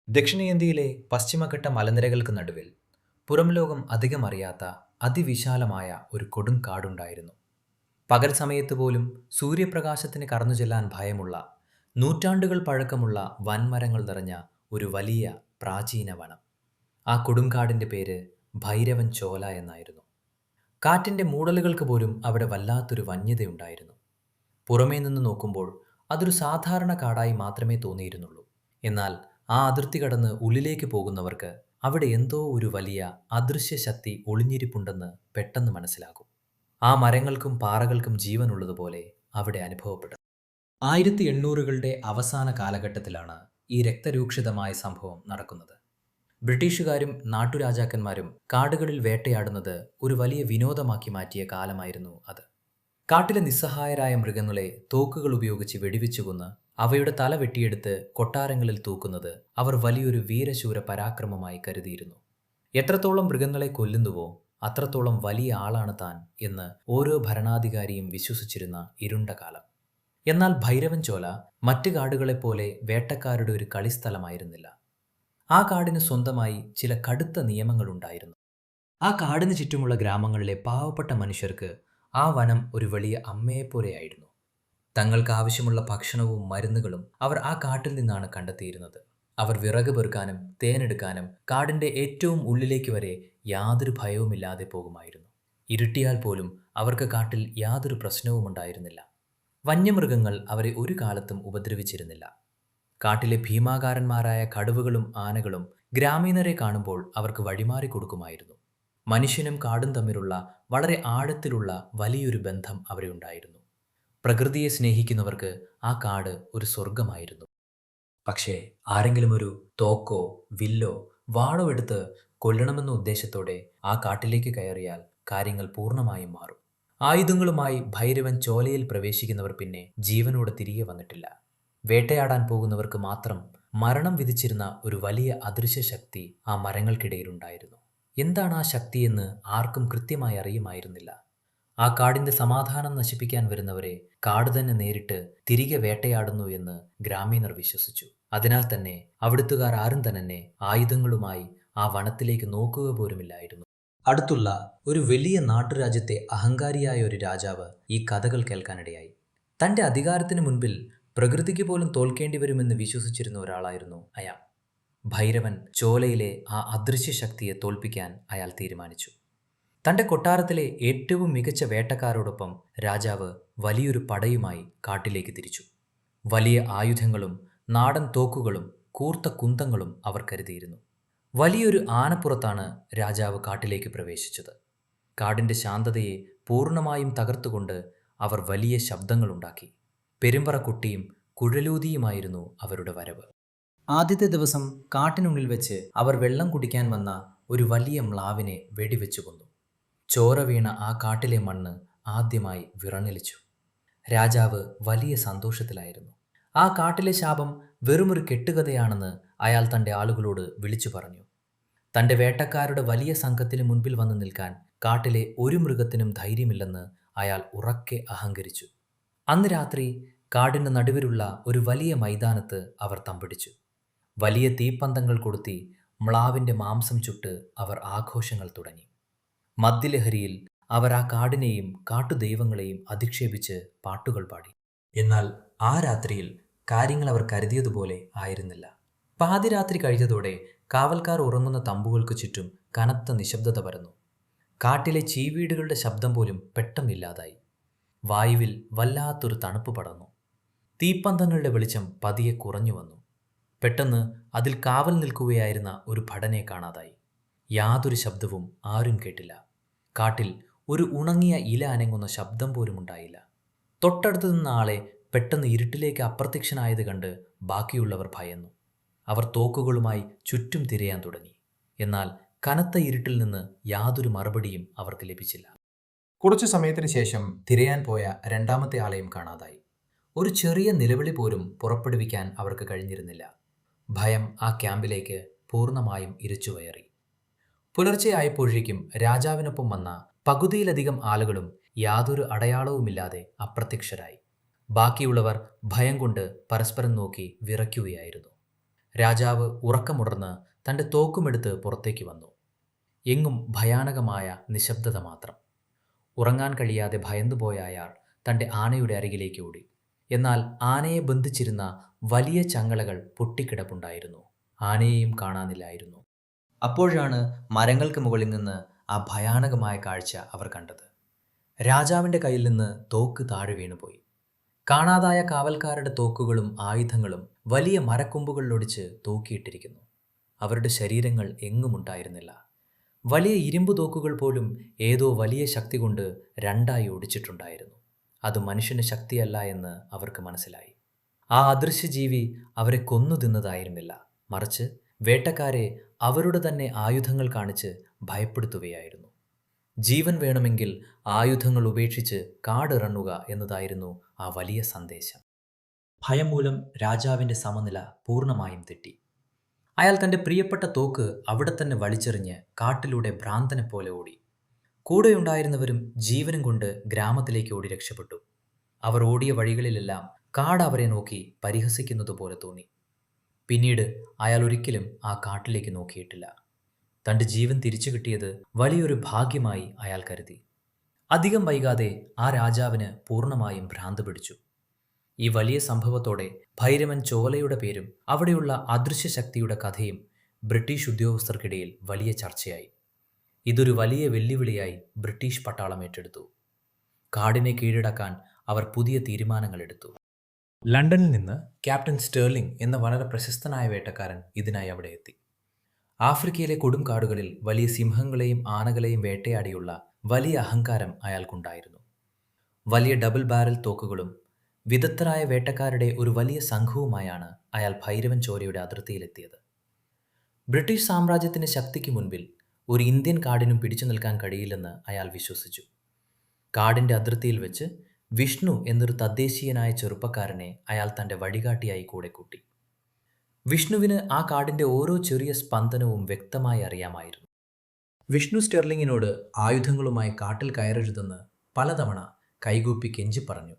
ദക്ഷിണേന്ത്യയിലെ പശ്ചിമഘട്ട മലനിരകൾക്ക് നടുവിൽ പുറം ലോകം അധികം അറിയാത്ത അതിവിശാലമായ ഒരു കൊടുങ്കാടുണ്ടായിരുന്നു. പകൽ സമയത്ത് പോലും സൂര്യപ്രകാശത്തിന് കടന്നു ചെല്ലാൻ ഭയമുള്ള, നൂറ്റാണ്ടുകൾ പഴക്കമുള്ള വൻമരങ്ങൾ നിറഞ്ഞ ഒരു വലിയ പ്രാചീന വനം. ആ കൊടുങ്കാടിൻ്റെ പേര് ഭൈരവൻ ചോല എന്നായിരുന്നു. കാറ്റിൻ്റെ മൂടലുകൾക്ക് പോലും അവിടെ വല്ലാത്തൊരു വന്യതയുണ്ടായിരുന്നു. പുറമേ നിന്ന് നോക്കുമ്പോൾ അതൊരു സാധാരണ കാടായി മാത്രമേ തോന്നിയിരുന്നുള്ളൂ. എന്നാൽ ആ അതിർത്തി കടന്ന് ഉള്ളിലേക്ക് പോകുന്നവർക്ക് അവിടെ എന്തോ ഒരു വലിയ അദൃശ്യ ശക്തി ഒളിഞ്ഞിരിപ്പുണ്ടെന്ന് പെട്ടെന്ന് മനസ്സിലാകും. ആ മരങ്ങൾക്കും പാറകൾക്കും ജീവനുള്ളതുപോലെ അവിടെ അനുഭവപ്പെടും. 1800കളുടെ അവസാന കാലഘട്ടത്തിലാണ് ഈ രക്തരൂക്ഷിതമായ സംഭവം നടക്കുന്നത്. ബ്രിട്ടീഷുകാരും നാട്ടുരാജാക്കന്മാരും കാടുകളിൽ വേട്ടയാടുന്നത് ഒരു വലിയ വിനോദമാക്കി മാറ്റിയ കാലമായിരുന്നു അത്. കാട്ടിലെ നിസ്സഹായരായ മൃഗങ്ങളെ തോക്കുകൾ ഉപയോഗിച്ച് വെടിവെച്ചു കൊന്ന് അവയുടെ തല വെട്ടിയെടുത്ത് കൊട്ടാരങ്ങളിൽ തൂക്കുന്നത് അവർ വലിയൊരു വീരശൂര പരാക്രമമായി കരുതിയിരുന്നു. എത്രത്തോളം മൃഗങ്ങളെ കൊല്ലുന്നുവോ അത്രത്തോളം വലിയ ആളാണ് താൻ എന്ന് ഓരോ ഭരണാധികാരിയും വിശ്വസിച്ചിരുന്ന ഇരുണ്ട കാലം. എന്നാൽ ഭൈരവൻ ചോല മറ്റ് കാടുകളെപ്പോലെ വേട്ടക്കാരുടെ ഒരു കളിസ്ഥലമായിരുന്നില്ല. ആ കാടിന് സ്വന്തമായി ചില കടുത്ത നിയമങ്ങളുണ്ടായിരുന്നു. ആ കാടിന് ചുറ്റുമുള്ള ഗ്രാമങ്ങളിലെ പാവപ്പെട്ട മനുഷ്യർക്ക് ആ വനം ഒരു വലിയ അമ്മയെപ്പോലെയായിരുന്നു. തങ്ങൾക്ക് ആവശ്യമുള്ള ഭക്ഷണവും മരുന്നുകളും അവർ ആ കാട്ടിൽ നിന്നാണ് കണ്ടെത്തിയിരുന്നത്. അവർ വിറക് പെറുക്കാനും തേനെടുക്കാനും കാടിൻ്റെ ഏറ്റവും ഉള്ളിലേക്ക് വരെ യാതൊരു ഭയവുമില്ലാതെ പോകുമായിരുന്നു. ഇരുട്ടിയാൽ പോലും അവർക്ക് കാട്ടിൽ യാതൊരു പ്രശ്നവും ഉണ്ടായിരുന്നില്ല. വന്യമൃഗങ്ങൾ അവരെ ഒരു കാലത്തും ഉപദ്രവിച്ചിരുന്നില്ല. കാട്ടിലെ ഭീമാകാരന്മാരായ കടുവകളും ആനകളും ഗ്രാമീണരെ കാണുമ്പോൾ അവർക്ക് വഴിമാറി കൊടുക്കുമായിരുന്നു. മനുഷ്യനും കാടും തമ്മിലുള്ള വളരെ ആഴത്തിലുള്ള വലിയൊരു ബന്ധം അവിടെ ഉണ്ടായിരുന്നു. പ്രകൃതിയെ സ്നേഹിക്കുന്നവർക്ക് ആ കാട് ഒരു സ്വർഗമായിരുന്നു. പക്ഷേ ആരെങ്കിലും ഒരു തോക്കോ വില്ലോ വാളോ എടുത്ത് കൊല്ലണമെന്ന ഉദ്ദേശത്തോടെ ആ കാട്ടിലേക്ക് കയറിയാൽ കാര്യങ്ങൾ പൂർണ്ണമായും മാറും. ആയുധങ്ങളുമായി ഭൈരവൻ ചോലയിൽ പ്രവേശിക്കുന്നവർ പിന്നെ ജീവനോടെ തിരികെ വന്നിട്ടില്ല. വേട്ടയാടാൻ പോകുന്നവർക്ക് മാത്രം മരണം വിധിച്ചിരുന്ന ഒരു വലിയ അദൃശ്യ ശക്തി ആ മരങ്ങൾക്കിടയിലുണ്ടായിരുന്നു. എന്താണ് ആ ശക്തിയെന്ന് ആർക്കും കൃത്യമായി അറിയുമായിരുന്നില്ല. ആ കാടിൻ്റെ സമാധാനം നശിപ്പിക്കാൻ വരുന്നവരെ കാട് തന്നെ നേരിട്ട് തിരികെ വേട്ടയാടുന്നു എന്ന് ഗ്രാമീണർ വിശ്വസിച്ചു. അതിനാൽ തന്നെ അവിടുത്തുകാർ ആരും തന്നെ ആയുധങ്ങളുമായി ആ വനത്തിലേക്ക് നോക്കുക പോലുമില്ലായിരുന്നു. അടുത്തുള്ള ഒരു വലിയ നാട്ടുരാജ്യത്തെ അഹങ്കാരിയായ ഒരു രാജാവ് ഈ കഥകൾ കേൾക്കാനിടയായി. തൻ്റെ അധികാരത്തിന് മുൻപിൽ പ്രകൃതിക്ക് പോലും തോൽക്കേണ്ടി വരുമെന്ന് വിശ്വസിച്ചിരുന്ന ഒരാളായിരുന്നു അയാൾ. ഭൈരവൻ ചോലയിലെ ആ അദൃശ്യ ശക്തിയെ തോൽപ്പിക്കാൻ അയാൾ തീരുമാനിച്ചു. തൻ്റെ കൊട്ടാരത്തിലെ ഏറ്റവും മികച്ച വേട്ടക്കാരോടൊപ്പം രാജാവ് വലിയൊരു പടയുമായി കാട്ടിലേക്ക് തിരിച്ചു. വലിയ ആയുധങ്ങളും നാടൻ തോക്കുകളും കൂർത്ത കുന്തങ്ങളും അവർ കരുതിയിരുന്നു. വലിയൊരു ആനപ്പുറത്താണ് രാജാവ് കാട്ടിലേക്ക് പ്രവേശിച്ചത്. കാടിൻ്റെ ശാന്തതയെ പൂർണ്ണമായും തകർത്തുകൊണ്ട് അവർ വലിയ ശബ്ദങ്ങളുണ്ടാക്കി. പെരുമ്പറക്കുട്ടിയും കുഴലൂതിയുമായിരുന്നു അവരുടെ വരവ്. ആദ്യത്തെ ദിവസം കാട്ടിനുള്ളിൽ വെച്ച് അവർ വെള്ളം കുടിക്കാൻ വന്ന ഒരു വലിയ മ്ലാവിനെ വെടിവെച്ചു കൊന്നു. ചോര വീണ ആ കാട്ടിലെ മണ്ണ് ആദ്യമായി വിറങ്ങലിച്ചു. രാജാവ് വലിയ സന്തോഷത്തിലായിരുന്നു. ആ കാട്ടിലെ ശാപം വെറുമൊരു കെട്ടുകഥയാണെന്ന് അയാൾ തൻ്റെ ആളുകളോട് വിളിച്ചു പറഞ്ഞു. തൻ്റെ വേട്ടക്കാരുടെ വലിയ സംഘത്തിന് മുൻപിൽ വന്നു നിൽക്കാൻ കാട്ടിലെ ഒരു മൃഗത്തിനും ധൈര്യമില്ലെന്ന് അയാൾ ഉറക്കെ അഹങ്കരിച്ചു. അന്ന് രാത്രി കാടിൻ്റെ നടുവിലുള്ള ഒരു വലിയ മൈതാനത്ത് അവർ തമ്പടിച്ചു. വലിയ തീപ്പന്തങ്ങൾ കൊളുത്തി മ്ലാവിൻ്റെ മാംസം ചുട്ട് അവർ ആഘോഷങ്ങൾ തുടങ്ങി. മദ്യലഹരിയിൽ അവർ ആ കാടിനെയും കാട്ടുദൈവങ്ങളെയും അധിക്ഷേപിച്ച് പാട്ടുകൾ പാടി. എന്നാൽ ആ രാത്രിയിൽ കാര്യങ്ങൾ അവർ കരുതിയതുപോലെ ആയിരുന്നില്ല. പാതിരാത്രി കഴിഞ്ഞതോടെ കാവൽക്കാർ ഉറങ്ങുന്ന തമ്പുകൾക്ക് ചുറ്റും കനത്ത നിശബ്ദത പരന്നു. കാട്ടിലെ ചീവീടുകളുടെ ശബ്ദം പോലും പെട്ടെന്നില്ലാതായി. വായുവിൽ വല്ലാത്തൊരു തണുപ്പ് പടർന്നു. തീപ്പന്തങ്ങളുടെ വെളിച്ചം പതിയെ കുറഞ്ഞു വന്നു. പെട്ടെന്ന് അതിൽ കാവൽ നിൽക്കുകയായിരുന്ന ഒരു ഭടനെ കാണാതായി. യാതൊരു ശബ്ദവും ആരും കേട്ടില്ല. കാട്ടിൽ ഒരു ഉണങ്ങിയ ഇല അനങ്ങുന്ന ശബ്ദം പോലും ഉണ്ടായില്ല. തൊട്ടടുത്ത് നിന്ന ആളെ പെട്ടെന്ന് ഇരുട്ടിലേക്ക് അപ്രത്യക്ഷനായത് കണ്ട് ബാക്കിയുള്ളവർ ഭയന്നു. അവർ തോക്കുകളുമായി ചുറ്റും തിരയാൻ തുടങ്ങി. എന്നാൽ കനത്ത ഇരുട്ടിൽ നിന്ന് യാതൊരു മറുപടിയും അവർക്ക് ലഭിച്ചില്ല. കുറച്ചു സമയത്തിന് ശേഷം തിരയാൻ പോയ രണ്ടാമത്തെ ആളെയും കാണാതായി. ഒരു ചെറിയ നിലവിളി പോലും പുറപ്പെടുവിക്കാൻ അവർക്ക് കഴിഞ്ഞിരുന്നില്ല. ഭയം ആ ക്യാമ്പിലേക്ക് പൂർണ്ണമായും ഇരച്ചുകയറി. പുലർച്ചെയായപ്പോഴേക്കും രാജാവിനൊപ്പം വന്ന പകുതിയിലധികം ആളുകളും യാതൊരു അടയാളവുമില്ലാതെ അപ്രത്യക്ഷരായി. ബാക്കിയുള്ളവർ ഭയം കൊണ്ട് പരസ്പരം നോക്കി വിറയ്ക്കുകയായിരുന്നു. രാജാവ് ഉറക്കമുണർന്ന് തൻ്റെ തോക്കുമെടുത്ത് പുറത്തേക്ക് വന്നു. എങ്ങും ഭയാനകമായ നിശബ്ദത മാത്രം. ഉറങ്ങാൻ കഴിയാതെ ഭയന്നുപോയ അയാൾ തൻ്റെ ആനയുടെ അരികിലേക്ക് ഓടി. എന്നാൽ ആനയെ ബന്ധിച്ചിരുന്ന വലിയ ചങ്ങലകൾ പൊട്ടിക്കിടപ്പുണ്ടായിരുന്നു. ആനയെയും കാണാനില്ലായിരുന്നു. അപ്പോഴാണ് മരങ്ങൾക്ക് മുകളിൽ നിന്ന് ആ ഭയാനകമായ കാഴ്ച അവർ കണ്ടത്. രാജാവിൻ്റെ കയ്യിൽ നിന്ന് തോക്ക് താഴെ വീണുപോയി. കാണാതായ കാവൽക്കാരുടെ തോക്കുകളും ആയുധങ്ങളും വലിയ മരക്കൊമ്പുകളിലൊടിച്ച് തൂക്കിയിട്ടിരിക്കുന്നു. അവരുടെ ശരീരങ്ങൾ എങ്ങുമുണ്ടായിരുന്നില്ല. വലിയ ഇരുമ്പ് തോക്കുകൾ പോലും ഏതോ വലിയ ശക്തി കൊണ്ട് രണ്ടായി ഒടിച്ചിട്ടുണ്ടായിരുന്നു. അത് മനുഷ്യൻ്റെ ശക്തിയല്ല എന്ന് അവർക്ക് മനസ്സിലായി. ആ അദൃശ്യജീവി അവരെ കൊന്നു തിന്നതായിരുന്നില്ല, മറിച്ച് വേട്ടക്കാരെ അവരുടെ തന്നെ ആയുധങ്ങൾ കാണിച്ച് ഭയപ്പെടുത്തുകയായിരുന്നു. ജീവൻ വേണമെങ്കിൽ ആയുധങ്ങൾ ഉപേക്ഷിച്ച് കാടിറങ്ങുക എന്നതായിരുന്നു ആ വലിയ സന്ദേശം. ഭയം മൂലം രാജാവിൻ്റെ സമനില പൂർണ്ണമായും തെറ്റി. അയാൾ തൻ്റെ പ്രിയപ്പെട്ട തോക്ക് അവിടെ തന്നെ വലിച്ചെറിഞ്ഞ് കാട്ടിലൂടെ ഭ്രാന്തനെ പോലെ ഓടി. കൂടെയുണ്ടായിരുന്നവരും ജീവനും കൊണ്ട് ഗ്രാമത്തിലേക്ക് ഓടി രക്ഷപ്പെട്ടു. അവർ ഓടിയ വഴികളിലെല്ലാം കാട് അവരെ നോക്കി പരിഹസിക്കുന്നത് പോലെ തോന്നി. പിന്നീട് അയാൾ ഒരിക്കലും ആ കാട്ടിലേക്ക് നോക്കിയിട്ടില്ല. തൻ്റെ ജീവൻ തിരിച്ചു കിട്ടിയത് വലിയൊരു ഭാഗ്യമായി അയാൾ കരുതി. അധികം വൈകാതെ ആ രാജാവിന് പൂർണ്ണമായും ഭ്രാന്ത് പിടിച്ചു. ഈ വലിയ സംഭവത്തോടെ ഭൈരവൻ ചോലയുടെ പേരും അവിടെയുള്ള അദൃശ്യ ശക്തിയുടെ കഥയും ബ്രിട്ടീഷ് ഉദ്യോഗസ്ഥർക്കിടയിൽ വലിയ ചർച്ചയായി. ഇതൊരു വലിയ വെല്ലുവിളിയായി ബ്രിട്ടീഷ് പട്ടാളം ഏറ്റെടുത്തു. കാടിനെ കീഴടക്കാൻ അവർ പുതിയ തീരുമാനങ്ങളെടുത്തു. ലണ്ടനിൽ നിന്ന് ക്യാപ്റ്റൻ സ്റ്റേർലിംഗ് എന്ന വളരെ പ്രശസ്തനായ വേട്ടക്കാരൻ ഇതിനായി അവിടെ എത്തി. ആഫ്രിക്കയിലെ കൊടുംകാടുകളിൽ വലിയ സിംഹങ്ങളെയും ആനകളെയും വേട്ടയാടിയുള്ള വലിയ അഹങ്കാരം അയാൾക്കുണ്ടായിരുന്നു. വലിയ ഡബിൾ ബാരൽ തോക്കുകളും വിദഗ്ധരായ വേട്ടക്കാരുടെ ഒരു വലിയ സംഘവുമായാണ് അയാൾ ഭൈരവൻ ചോലയുടെ അതിർത്തിയിലെത്തിയത്. ബ്രിട്ടീഷ് സാമ്രാജ്യത്തിൻ്റെ ശക്തിക്ക് മുൻപിൽ ഒരു ഇന്ത്യൻ കാടിനും പിടിച്ചു നിൽക്കാൻ കഴിയില്ലെന്ന് അയാൾ വിശ്വസിച്ചു. കാടിൻ്റെ അതിർത്തിയിൽ വെച്ച് വിഷ്ണു എന്നൊരു തദ്ദേശീയനായ ചെറുപ്പക്കാരനെ അയാൾ തൻ്റെ വഴികാട്ടിയായി കൂടെ കൂട്ടി. വിഷ്ണുവിന് ആ കാടിൻ്റെ ഓരോ ചെറിയ സ്പന്ദനവും വ്യക്തമായി അറിയാമായിരുന്നു. വിഷ്ണു സ്റ്റെർലിങ്ങിനോട് ആയുധങ്ങളുമായി കാട്ടിൽ കയറരുതെന്ന് പലതവണ കൈകൂപ്പി കെഞ്ചി പറഞ്ഞു.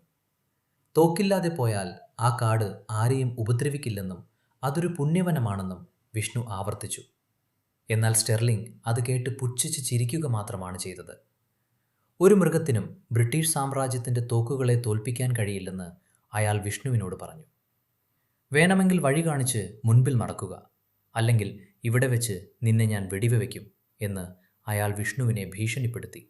തോക്കില്ലാതെ പോയാൽ ആ കാട് ആരെയും ഉപദ്രവിക്കില്ലെന്നും അതൊരു പുണ്യവനമാണെന്നും വിഷ്ണു ആവർത്തിച്ചു. എന്നാൽ സ്റ്റെർലിംഗ് അത് കേട്ട് പുച്ഛിച്ച് ചിരിക്കുക മാത്രമാണ് ചെയ്തത്. ഒരു മൃഗത്തിനും ബ്രിട്ടീഷ് സാമ്രാജ്യത്തിൻ്റെ തോക്കുകളെ തോൽപ്പിക്കാൻ കഴിയില്ലെന്ന് അയാൾ വിഷ്ണുവിനോട് പറഞ്ഞു. വേണമെങ്കിൽ വഴി കാണിച്ച് മുൻപിൽ നടക്കുക, അല്ലെങ്കിൽ ഇവിടെ വെച്ച് നിന്നെ ഞാൻ വെടിവെക്കും എന്ന് അയാൾ വിഷ്ണുവിനെ ഭീഷണിപ്പെടുത്തി.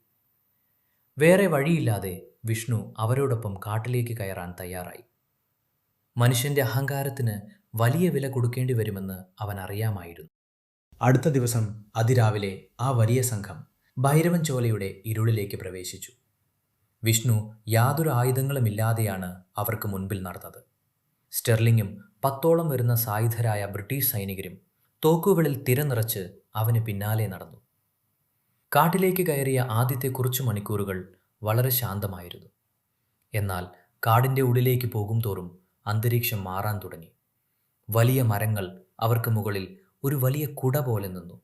വേറെ വഴിയില്ലാതെ വിഷ്ണു അവരോടൊപ്പം കാട്ടിലേക്ക് കയറാൻ തയ്യാറായി. മനുഷ്യൻ്റെ അഹങ്കാരത്തിന് വലിയ വില കൊടുക്കേണ്ടി വരുമെന്ന് അവൻ അറിയാമായിരുന്നു. അടുത്ത ദിവസം അതിരാവിലെ ആ വലിയ സംഘം ഭൈരവൻ ചോലയുടെ ഇരുളിലേക്ക് പ്രവേശിച്ചു. വിഷ്ണു യാതൊരു ആയുധങ്ങളുമില്ലാതെയാണ് അവർക്ക് മുൻപിൽ നടന്നത്. സ്റ്റെർലിങ്ങും 10ഓളം വരുന്ന സായുധരായ ബ്രിട്ടീഷ് സൈനികരും തോക്കുകളിൽ തിരനിറച്ച് അവന് പിന്നാലെ നടന്നു. കാട്ടിലേക്ക് കയറിയ ആദ്യത്തെ കുറച്ചു മണിക്കൂറുകൾ വളരെ ശാന്തമായിരുന്നു. എന്നാൽ കാടിൻ്റെ ഉള്ളിലേക്ക് പോകും തോറും അന്തരീക്ഷം മാറാൻ തുടങ്ങി. വലിയ മരങ്ങൾ അവർക്ക് മുകളിൽ ഒരു വലിയ കുട പോലെ നിന്നു.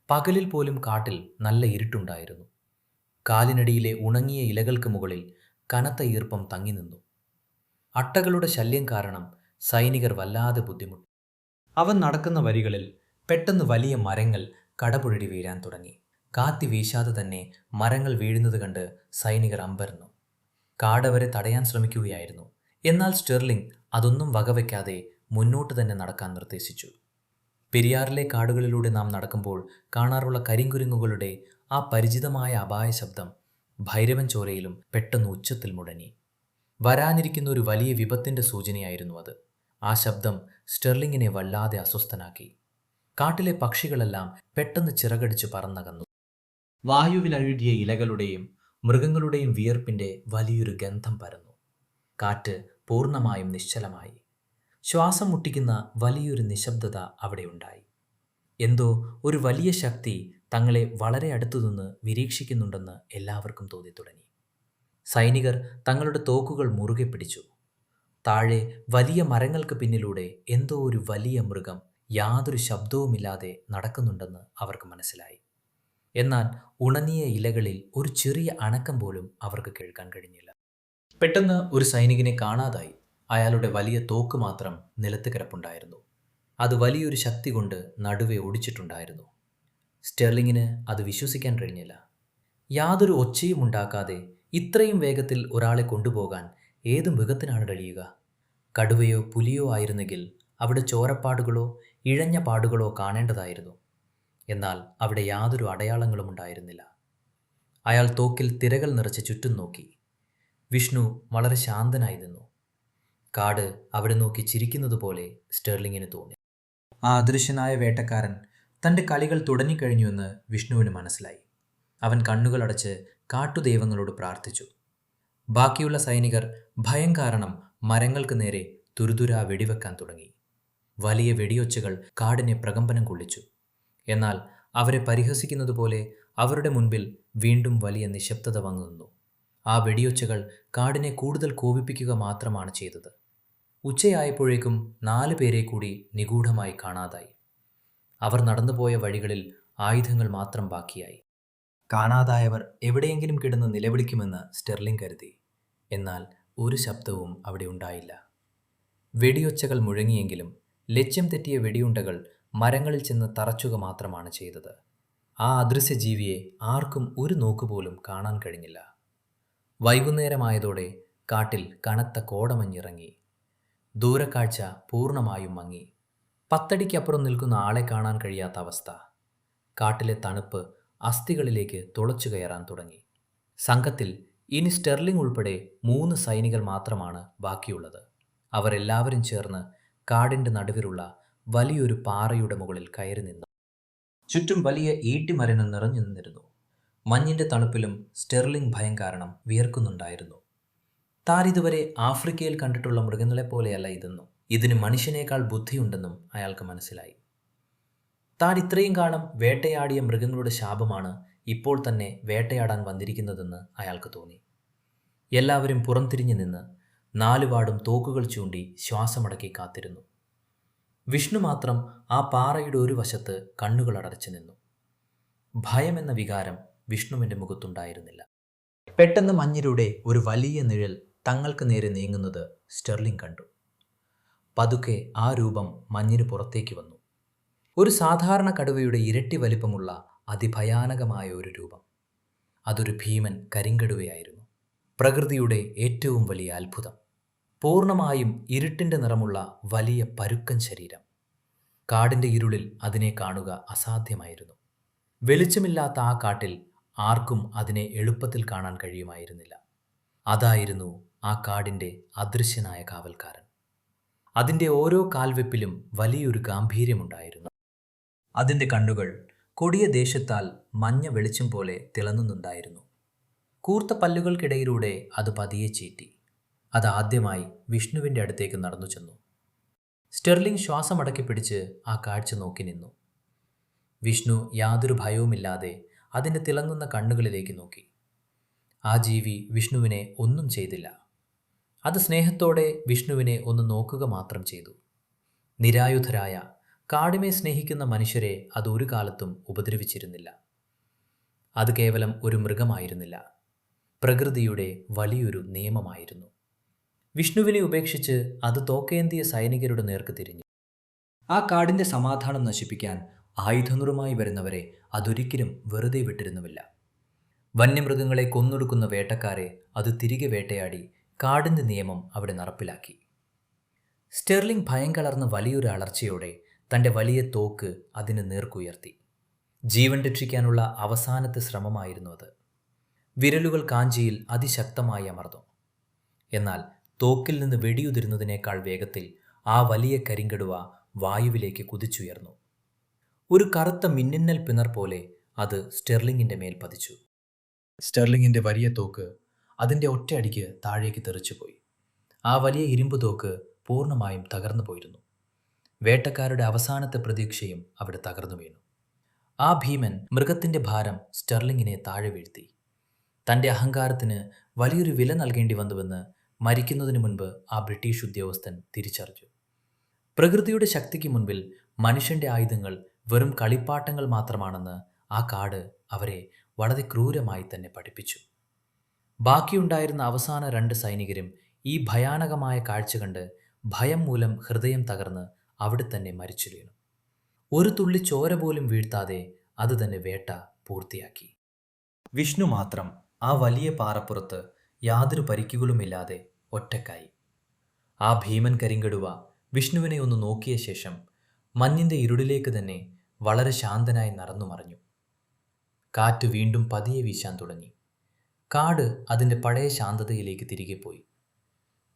പകലിൽ പോലും കാട്ടിൽ നല്ല ഇരുട്ടുണ്ടായിരുന്നു. കാലിനടിയിലെ ഉണങ്ങിയ ഇലകൾക്ക് മുകളിൽ കനത്ത ഈർപ്പം തങ്ങി നിന്നു. അട്ടകളുടെ ശല്യം കാരണം സൈനികർ വല്ലാതെ ബുദ്ധിമുട്ടി. അവൻ നടക്കുന്ന വരികളിൽ പെട്ടെന്ന് വലിയ മരങ്ങൾ കടപുഴടി വീഴാൻ തുടങ്ങി. കാറ്റ് വീശാതെ തന്നെ മരങ്ങൾ വീഴുന്നത് കണ്ട് സൈനികർ അമ്പരന്നു. കാടവരെ തടയാൻ ശ്രമിക്കുകയായിരുന്നു. എന്നാൽ സ്റ്റെർലിംഗ് അതൊന്നും വകവയ്ക്കാതെ മുന്നോട്ട് തന്നെ നടക്കാൻ നിർദ്ദേശിച്ചു. പെരിയാറിലെ കാടുകളിലൂടെ നാം നടക്കുമ്പോൾ കാണാറുള്ള കരിങ്കുരുങ്ങുകളുടെ ആ പരിചിതമായ അപായ ശബ്ദം ഭൈരവൻ ചോലയിലും പെട്ടെന്ന് ഉച്ചത്തിൽ മുഴങ്ങി. വരാനിരിക്കുന്ന ഒരു വലിയ വിപത്തിൻ്റെ സൂചനയായിരുന്നു അത്. ആ ശബ്ദം സ്റ്റെർലിങ്ങിനെ വല്ലാതെ അസ്വസ്ഥനാക്കി. കാട്ടിലെ പക്ഷികളെല്ലാം പെട്ടെന്ന് ചിറകടിച്ച് പറന്നകന്നു. വായുവിലഴുകിയ ഇലകളുടെയും മൃഗങ്ങളുടെയും വിയർപ്പിൻ്റെ വലിയൊരു ഗന്ധം പരന്നു. കാറ്റ് പൂർണ്ണമായും നിശ്ചലമായി. ശ്വാസം മുട്ടിക്കുന്ന വലിയൊരു നിശബ്ദത അവിടെയുണ്ടായി. എന്തോ ഒരു വലിയ ശക്തി തങ്ങളെ വളരെ അടുത്തുനിന്ന് നിരീക്ഷിക്കുന്നുണ്ടെന്ന് എല്ലാവർക്കും തോന്നിത്തുടങ്ങി. സൈനികർ തങ്ങളുടെ തോക്കുകൾ മുറുകെ പിടിച്ചു. താഴെ വലിയ മരങ്ങൾക്ക് പിന്നിലൂടെ എന്തോ ഒരു വലിയ മൃഗം യാതൊരു ശബ്ദവുമില്ലാതെ നടക്കുന്നുണ്ടെന്ന് അവർക്ക് മനസ്സിലായി. എന്നാൽ ഉണങ്ങിയ ഇലകളിൽ ഒരു ചെറിയ അനക്കം പോലും അവർക്ക് കേൾക്കാൻ കഴിഞ്ഞില്ല. പെട്ടെന്ന് ഒരു സൈനികനെ കാണാതായി. അയാളുടെ വലിയ തോക്ക് മാത്രം നിലത്ത് കിടപ്പുണ്ടായിരുന്നു. അത് വലിയൊരു ശക്തി കൊണ്ട് നടുവെ ഒടിച്ചിട്ടുണ്ടായിരുന്നു. സ്റ്റെർലിങ്ങിന് അത് വിശ്വസിക്കാൻ കഴിഞ്ഞില്ല. യാതൊരു ഒച്ചയും ഉണ്ടാക്കാതെ ഇത്രയും വേഗത്തിൽ ഒരാളെ കൊണ്ടുപോകാൻ ഏത് മൃഗത്തിനാണ് കഴിയുക? കടുവയോ പുലിയോ ആയിരുന്നെങ്കിൽ അവിടെ ചോരപ്പാടുകളോ ഇഴഞ്ഞ പാടുകളോ കാണേണ്ടതായിരുന്നു. എന്നാൽ അവിടെ യാതൊരു അടയാളങ്ങളും ഉണ്ടായിരുന്നില്ല. അയാൾ തോക്കിൽ തിരകൾ നിറച്ച് ചുറ്റും നോക്കി. വിഷ്ണു വളരെ ശാന്തനായി നിന്നു. കാട് അവിടെ നോക്കി ചിരിക്കുന്നത് പോലെ സ്റ്റെർലിങ്ങിന് തോന്നി. ആ അദൃശ്യനായ വേട്ടക്കാരൻ തൻ്റെ കളികൾ തുടങ്ങിക്കഴിഞ്ഞുവെന്ന് വിഷ്ണുവിന് മനസ്സിലായി. അവൻ കണ്ണുകളടച്ച് കാട്ടുദൈവങ്ങളോട് പ്രാർത്ഥിച്ചു. ബാക്കിയുള്ള സൈനികർ ഭയം കാരണം മരങ്ങൾക്ക് നേരെ തുരുതുരാ വെടിവെക്കാൻ തുടങ്ങി. വലിയ വെടിയൊച്ചകൾ കാടിനെ പ്രകമ്പനം കൊള്ളിച്ചു. എന്നാൽ അവരെ പരിഹസിക്കുന്നത് പോലെ അവരുടെ മുൻപിൽ വീണ്ടും വലിയ നിശബ്ദത വന്നു നിന്നു. ആ വെടിയൊച്ചകൾ കാടിനെ കൂടുതൽ കോപിപ്പിക്കുക മാത്രമാണ് ചെയ്തത്. ഉച്ചയായപ്പോഴേക്കും 4 പേരെ കൂടി നിഗൂഢമായി കാണാതായി. അവർ നടന്നുപോയ വഴികളിൽ ആയുധങ്ങൾ മാത്രം ബാക്കിയായി. കാണാതായവർ എവിടെയെങ്കിലും കിടന്ന് നിലവിളിക്കുമെന്ന് സ്റ്റെർലിംഗ് കരുതി. എന്നാൽ ഒരു ശബ്ദവും അവിടെ ഉണ്ടായില്ല. വെടിയൊച്ചകൾ മുഴങ്ങിയെങ്കിലും ലക്ഷ്യം തെറ്റിയ വെടിയുണ്ടകൾ മരങ്ങളിൽ ചെന്ന് തറച്ചുക മാത്രമാണ് ചെയ്തത്. ആ അദൃശ്യജീവിയെ ആർക്കും ഒരു നോക്കുപോലും കാണാൻ കഴിഞ്ഞില്ല. വൈകുന്നേരമായതോടെ കാട്ടിൽ കനത്ത കോടമഞ്ഞിറങ്ങി. ദൂരക്കാഴ്ച പൂർണ്ണമായും മങ്ങി. 10 അടിക്കപ്പുറം നിൽക്കുന്ന ആളെ കാണാൻ കഴിയാത്ത അവസ്ഥ. കാട്ടിലെ തണുപ്പ് അസ്ഥികളിലേക്ക് തുളച്ചു കയറാൻ തുടങ്ങി. സംഘത്തിൽ ഇനി സ്റ്റെർലിംഗ് ഉൾപ്പെടെ 3 സൈനികർ മാത്രമാണ് ബാക്കിയുള്ളത്. അവരെല്ലാവരും ചേർന്ന് കാടിൻ്റെ നടുവിലുള്ള വലിയൊരു പാറയുടെ മുകളിൽ കയറി നിന്നു. ചുറ്റും വലിയ ഈട്ടിമരങ്ങൾ നിറഞ്ഞു നിന്നിരുന്നു. മഞ്ഞിൻ്റെ തണുപ്പിലും സ്റ്റെർലിംഗ് ഭയം കാരണം വിയർക്കുന്നുണ്ടായിരുന്നു. താൻ ഇതുവരെ ആഫ്രിക്കയിൽ കണ്ടിട്ടുള്ള മൃഗങ്ങളെപ്പോലെയല്ല ഇതെന്നും ഇതിന് മനുഷ്യനേക്കാൾ ബുദ്ധിയുണ്ടെന്നും അയാൾക്ക് മനസ്സിലായി. താൻ ഇത്രയും കാലം വേട്ടയാടിയ മൃഗങ്ങളുടെ ശാപമാണ് ഇപ്പോൾ തന്നെ വേട്ടയാടാൻ വന്നിരിക്കുന്നതെന്ന് അയാൾക്ക് തോന്നി. എല്ലാവരും പുറംതിരിഞ്ഞു നിന്ന് 4 പാടും തോക്കുകൾ ചൂണ്ടി ശ്വാസമടക്കി കാത്തിരുന്നു. വിഷ്ണു മാത്രം ആ പാറയുടെ ഒരു വശത്ത് കണ്ണുകൾ അടച്ചു നിന്നു. ഭയമെന്ന വികാരം വിഷ്ണുവിൻ്റെ മുഖത്തുണ്ടായിരുന്നില്ല. പെട്ടെന്ന് മഞ്ഞിലൂടെ ഒരു വലിയ നിഴൽ തങ്ങൾക്ക് നേരെ നീങ്ങുന്നത് സ്റ്റെർലിംഗ് കണ്ടു. പതുക്കെ ആ രൂപം മഞ്ഞിന് പുറത്തേക്ക് വന്നു. ഒരു സാധാരണ കടുവയുടെ ഇരട്ടി വലിപ്പമുള്ള അതിഭയാനകമായ ഒരു രൂപം. അതൊരു ഭീമൻ കരിങ്കടുവയായിരുന്നു. പ്രകൃതിയുടെ ഏറ്റവും വലിയ അത്ഭുതം. പൂർണ്ണമായും ഇരുട്ടിൻ്റെ നിറമുള്ള വലിയ പരുക്കൻ ശരീരം. കാടിൻ്റെ ഇരുളിൽ അതിനെ കാണുക അസാധ്യമായിരുന്നു. വെളിച്ചമില്ലാത്ത ആ കാട്ടിൽ ആർക്കും അതിനെ എളുപ്പത്തിൽ കാണാൻ കഴിയുമായിരുന്നില്ല. അതായിരുന്നു ആ കാടിൻ്റെ അദൃശ്യനായ കാവൽക്കാരൻ. അതിൻ്റെ ഓരോ കാൽവെപ്പിലും വലിയൊരു ഗാംഭീര്യമുണ്ടായിരുന്നു. അതിൻ്റെ കണ്ണുകൾ കൊടിയ ദേഷ്യത്താൽ മഞ്ഞ വെളിച്ചം പോലെ തിളങ്ങുന്നുണ്ടായിരുന്നു. കൂർത്ത പല്ലുകൾക്കിടയിലൂടെ അത് പതിയെ ചീറ്റി. അതാദ്യമായി വിഷ്ണുവിൻ്റെ അടുത്തേക്ക് നടന്നു ചെന്നു. സ്റ്റെർലിംഗ് ശ്വാസമടക്കി പിടിച്ച് ആ കാഴ്ച നോക്കി നിന്നു. വിഷ്ണു യാതൊരു ഭയവുമില്ലാതെ അതിൻ്റെ തിളങ്ങുന്ന കണ്ണുകളിലേക്ക് നോക്കി. ആ ജീവി വിഷ്ണുവിനെ ഒന്നും ചെയ്തില്ല. അത് സ്നേഹത്തോടെ വിഷ്ണുവിനെ ഒന്ന് നോക്കുക മാത്രം ചെയ്തു. നിരായുധരായ കാടിനെ സ്നേഹിക്കുന്ന മനുഷ്യരെ അത് ഒരു കാലത്തും ഉപദ്രവിച്ചിരുന്നില്ല. അത് കേവലം ഒരു മൃഗമായിരുന്നില്ല, പ്രകൃതിയുടെ വലിയൊരു നിയമമായിരുന്നു. വിഷ്ണുവിനെ ഉപേക്ഷിച്ച് അത് തോക്കേന്തിയ സൈനികരുടെ നേർക്ക് തിരിഞ്ഞു. ആ കാടിൻ്റെ സമാധാനം നശിപ്പിക്കാൻ ആയുധങ്ങളുമായി വരുന്നവരെ അതൊരിക്കലും വെറുതെ വിട്ടിരുന്നുമില്ല. വന്യമൃഗങ്ങളെ കൊന്നൊടുക്കുന്ന വേട്ടക്കാരെ അത് തിരികെ വേട്ടയാടി കാടിൻ്റെ നിയമം അവിടെ നടപ്പിലാക്കി. സ്റ്റെർലിംഗ് ഭയം കലർന്ന വലിയൊരു അലർച്ചയോടെ തൻ്റെ വലിയ തോക്ക് അതിന് നേർക്കുയർത്തി. ജീവൻ രക്ഷിക്കാനുള്ള അവസാനത്തെ ശ്രമമായിരുന്നു അത്. വിരലുകൾ കാഞ്ചിയിൽ അതിശക്തമായി അമർന്നു. എന്നാൽ തോക്കിൽ നിന്ന് വെടിയുതിരുന്നതിനേക്കാൾ വേഗത്തിൽ ആ വലിയ കരിങ്കടുവ വായുവിലേക്ക് കുതിച്ചുയർന്നു. ഒരു കറുത്ത മിന്നിന്നൽ പിണർ പോലെ അത് സ്റ്റെർലിങ്ങിൻ്റെ മേൽ പതിച്ചു. സ്റ്റെർലിങ്ങിൻ്റെ വലിയ തോക്ക് അതിൻ്റെ ഒറ്റയടിക്ക് താഴേക്ക് തെറിച്ചുപോയി. ആ വലിയ ഇരുമ്പ് തോക്ക് പൂർണ്ണമായും തകർന്നു പോയിരുന്നു. വേട്ടക്കാരുടെ അവസാനത്തെ പ്രതീക്ഷയും അവിടെ തകർന്നു വീണു. ആ ഭീമൻ മൃഗത്തിൻ്റെ ഭാരം സ്റ്റെർലിങ്ങിനെ താഴെ വീഴ്ത്തി. തൻ്റെ അഹങ്കാരത്തിന് വലിയൊരു വില നൽകേണ്ടി വന്നുവെന്ന് മരിക്കുന്നതിന് മുൻപ് ആ ബ്രിട്ടീഷ് ഉദ്യോഗസ്ഥൻ തിരിച്ചറിഞ്ഞു. പ്രകൃതിയുടെ ശക്തിക്ക് മുൻപിൽ മനുഷ്യൻ്റെ ആയുധങ്ങൾ വെറും കളിപ്പാട്ടങ്ങൾ മാത്രമാണെന്ന് ആ കാട് അവരെ വളരെ ക്രൂരമായി തന്നെ പഠിപ്പിച്ചു. ബാക്കിയുണ്ടായിരുന്ന അവസാന 2 സൈനികരും ഈ ഭയാനകമായ കാഴ്ച കണ്ട് ഭയം മൂലം ഹൃദയം തകർന്ന് അവിടെ തന്നെ മരിച്ചു വീണു. ഒരു തുള്ളി ചോര പോലും വീഴ്ത്താതെ അത് തന്നെ വേട്ട പൂർത്തിയാക്കി. വിഷ്ണു മാത്രം ആ വലിയ പാറപ്പുറത്ത് യാതൊരു പരിക്കുകളുമില്ലാതെ ഒറ്റക്കായി. ആ ഭീമൻ കരിങ്കടുവ വിഷ്ണുവിനെ ഒന്ന് നോക്കിയ ശേഷം മഞ്ഞിൻ്റെ ഇരുളിലേക്ക് തന്നെ വളരെ ശാന്തനായി നടന്നു മറഞ്ഞു. കാറ്റ് വീണ്ടും പതിയെ വീശാൻ തുടങ്ങി. കാട് അതിൻ്റെ പഴയ ശാന്തതയിലേക്ക് തിരികെ പോയി.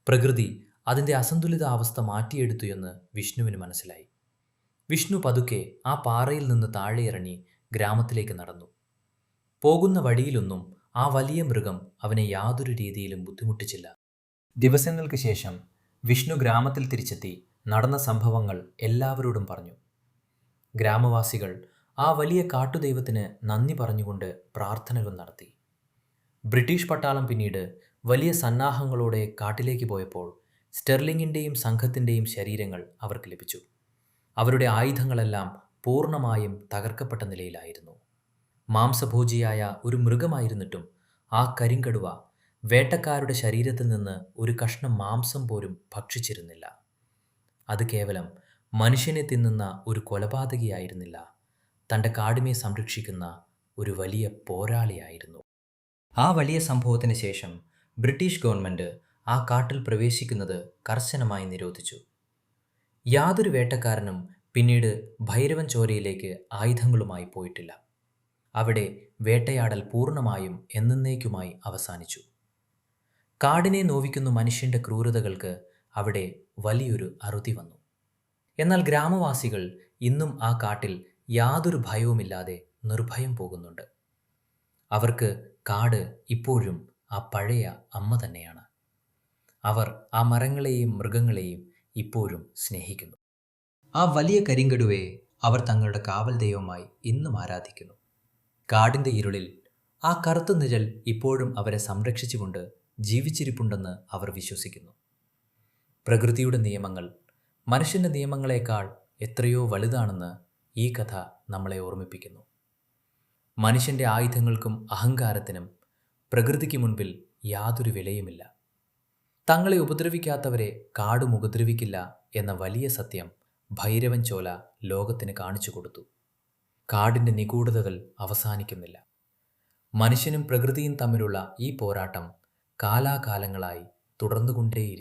പ്രകൃതി അതിൻ്റെ അസന്തുലിതാവസ്ഥ മാറ്റിയെടുത്തു എന്ന് വിഷ്ണുവിന് മനസ്സിലായി. വിഷ്ണു പതുക്കെ ആ പാറയിൽ നിന്ന് താഴെയിറങ്ങി ഗ്രാമത്തിലേക്ക് നടന്നു. പോകുന്ന വഴിയിലൊന്നും ആ വലിയ മൃഗം അവനെ യാതൊരു രീതിയിലും ബുദ്ധിമുട്ടിച്ചില്ല. ദിവസങ്ങൾക്ക് ശേഷം വിഷ്ണു ഗ്രാമത്തിൽ തിരിച്ചെത്തി നടന്ന സംഭവങ്ങൾ എല്ലാവരോടും പറഞ്ഞു. ഗ്രാമവാസികൾ ആ വലിയ കാട്ടുദൈവത്തിന് നന്ദി പറഞ്ഞുകൊണ്ട് പ്രാർത്ഥനകൾ നടത്തി. ബ്രിട്ടീഷ് പട്ടാളം പിന്നീട് വലിയ സന്നാഹങ്ങളോടെ കാട്ടിലേക്ക് പോയപ്പോൾ സ്റ്റെർലിങ്ങിൻ്റെയും സംഘത്തിൻ്റെയും ശരീരങ്ങൾ അവർക്ക് ലഭിച്ചു. അവരുടെ ആയുധങ്ങളെല്ലാം പൂർണ്ണമായും തകർക്കപ്പെട്ട നിലയിലായിരുന്നു. മാംസഭോജിയായ ഒരു മൃഗമായിരുന്നിട്ടും ആ കരിങ്കടുവ വേട്ടക്കാരുടെ ശരീരത്തിൽ നിന്ന് ഒരു കഷ്ണം മാംസം പോലും ഭക്ഷിച്ചിരുന്നില്ല. അത് കേവലം മനുഷ്യനെ തിന്നുന്ന ഒരു കൊലപാതകിയായിരുന്നില്ല, തൻ്റെ കാടിനെ സംരക്ഷിക്കുന്ന ഒരു വലിയ പോരാളിയായിരുന്നു. ആ വലിയ സംഭവത്തിന് ശേഷം ബ്രിട്ടീഷ് ഗവൺമെൻറ് ആ കാട്ടിൽ പ്രവേശിക്കുന്നത് കർശനമായി നിരോധിച്ചു. യാതൊരു വേട്ടക്കാരനും പിന്നീട് ഭൈരവൻ ചോരയിലേക്ക് ആയുധങ്ങളുമായി പോയിട്ടില്ല. അവിടെ വേട്ടയാടൽ പൂർണ്ണമായും എന്നേക്കുമായി അവസാനിച്ചു. കാടിനെ നോവിക്കുന്ന മനുഷ്യൻ്റെ ക്രൂരതകൾക്ക് അവിടെ വലിയൊരു അറുതി വന്നു. എന്നാൽ ഗ്രാമവാസികൾ ഇന്നും ആ കാട്ടിൽ യാതൊരു ഭയവുമില്ലാതെ നിർഭയം പോകുന്നുണ്ട്. അവർക്ക് കാട് ഇപ്പോഴും ആ പഴയ അമ്മ തന്നെയാണ്. അവർ ആ മരങ്ങളെയും മൃഗങ്ങളെയും ഇപ്പോഴും സ്നേഹിക്കുന്നു. ആ വലിയ കരിങ്കടുവയെ അവർ തങ്ങളുടെ കാവൽ ദൈവമായി ഇന്നും ആരാധിക്കുന്നു. കാടിൻ്റെ ഇരുളിൽ ആ കറുത്ത നിഴൽ ഇപ്പോഴും അവരെ സംരക്ഷിച്ചുകൊണ്ട് ജീവിച്ചിരിപ്പുണ്ടെന്ന് അവർ വിശ്വസിക്കുന്നു. പ്രകൃതിയുടെ നിയമങ്ങൾ മനുഷ്യൻ്റെ നിയമങ്ങളെക്കാൾ എത്രയോ വലുതാണെന്ന് ഈ കഥ നമ്മളെ ഓർമ്മിപ്പിക്കുന്നു. മനുഷ്യൻ്റെ ആയുധങ്ങൾക്കും അഹങ്കാരത്തിനും പ്രകൃതിക്ക് മുൻപിൽ യാതൊരു വിലയുമില്ല. തങ്ങളെ ഉപദ്രവിക്കാത്തവരെ കാടും ഉപദ്രവിക്കില്ല എന്ന വലിയ സത്യം ഭൈരവൻ ചോല ലോകത്തിന് കാണിച്ചു കൊടുത്തു. കാടിൻ്റെ നിഗൂഢതകൾ അവസാനിക്കുന്നില്ല. മനുഷ്യനും പ്രകൃതിയും തമ്മിലുള്ള ഈ പോരാട്ടം കാലാകാലങ്ങളായി തുടർന്നുകൊണ്ടേയിരിക്കും.